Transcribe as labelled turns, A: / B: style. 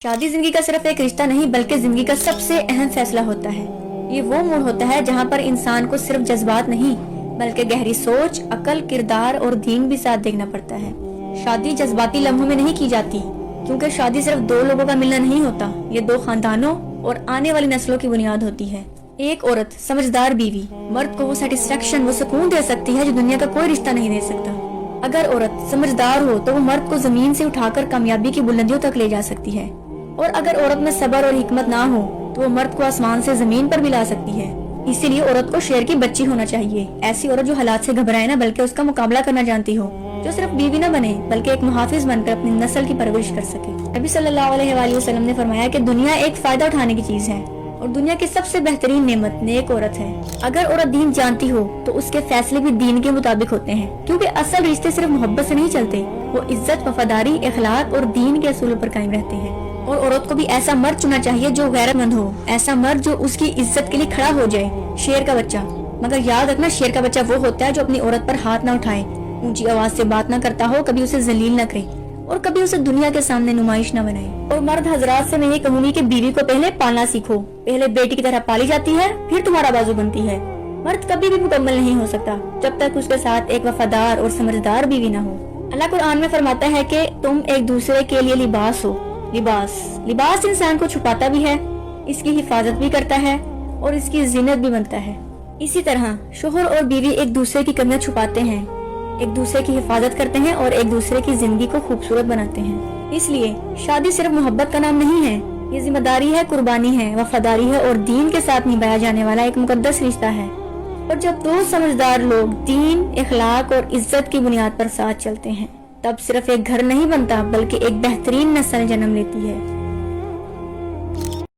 A: شادی زندگی کا صرف ایک رشتہ نہیں بلکہ زندگی کا سب سے اہم فیصلہ ہوتا ہے۔ یہ وہ موڑ ہوتا ہے جہاں پر انسان کو صرف جذبات نہیں بلکہ گہری سوچ، عقل، کردار اور دین بھی ساتھ دیکھنا پڑتا ہے۔ شادی جذباتی لمحوں میں نہیں کی جاتی، کیونکہ شادی صرف دو لوگوں کا ملنا نہیں ہوتا، یہ دو خاندانوں اور آنے والی نسلوں کی بنیاد ہوتی ہے۔ ایک عورت سمجھدار بیوی مرد کو وہ سیٹسفیکشن، وہ سکون دے سکتی ہے جو دنیا کا کوئی رشتہ نہیں دے سکتا۔ اگر عورت سمجھدار ہو تو وہ مرد کو زمین سے اٹھا کر کامیابی کی بلندیوں تک لے جا سکتی ہے، اور اگر عورت میں صبر اور حکمت نہ ہو تو وہ مرد کو آسمان سے زمین پر بھی لا سکتی ہے۔ اسی لیے عورت کو شیر کی بچی ہونا چاہیے، ایسی عورت جو حالات سے گھبرائے نہ بلکہ اس کا مقابلہ کرنا جانتی ہو، جو صرف بیوی نہ بنے بلکہ ایک محافظ بن کر اپنی نسل کی پرورش کر سکے۔ نبی صلی اللہ علیہ وآلہ وسلم نے فرمایا کہ دنیا ایک فائدہ اٹھانے کی چیز ہے، اور دنیا کی سب سے بہترین نعمت نیک عورت ہے۔ اگر عورت دین جانتی ہو تو اس کے فیصلے بھی دین کے مطابق ہوتے ہیں، کیونکہ اصل رشتے صرف محبت سے نہیں چلتے، وہ عزت، وفاداری، اخلاق اور دین کے اصولوں پر قائم رہتے ہیں۔ اور عورت کو بھی ایسا مرد چننا چاہیے جو غیرت مند ہو، ایسا مرد جو اس کی عزت کے لیے کھڑا ہو جائے۔ شیر کا بچہ، مگر یاد رکھنا شیر کا بچہ وہ ہوتا ہے جو اپنی عورت پر ہاتھ نہ اٹھائے، اونچی آواز سے بات نہ کرتا ہو، کبھی اسے ذلیل نہ کرے اور کبھی اسے دنیا کے سامنے نمائش نہ بنائے۔ اور مرد حضرات سے میں یہ کہوں گی کہ بیوی کو پہلے پالنا سیکھو، پہلے بیٹی کی طرح پالی جاتی ہے پھر تمہارا بازو بنتی ہے۔ مرد کبھی بھی مکمل نہیں ہو سکتا جب تک اس کے ساتھ ایک وفادار اور سمجھدار بیوی نہ ہو۔ اللہ قرآن میں فرماتا ہے کہ تم ایک دوسرے کے لیے لباس ہو۔ لباس انسان کو چھپاتا بھی ہے، اس کی حفاظت بھی کرتا ہے اور اس کی زینت بھی بنتا ہے۔ اسی طرح شوہر اور بیوی ایک دوسرے کی کمیاں چھپاتے ہیں، ایک دوسرے کی حفاظت کرتے ہیں اور ایک دوسرے کی زندگی کو خوبصورت بناتے ہیں۔ اس لیے شادی صرف محبت کا نام نہیں ہے، یہ ذمہ داری ہے، قربانی ہے، وفاداری ہے اور دین کے ساتھ نبھایا جانے والا ایک مقدس رشتہ ہے۔ اور جب دو سمجھدار لوگ دین، اخلاق اور عزت کی بنیاد پر ساتھ چلتے ہیں، تب صرف ایک گھر نہیں بنتا بلکہ ایک بہترین نسل جنم لیتی ہے۔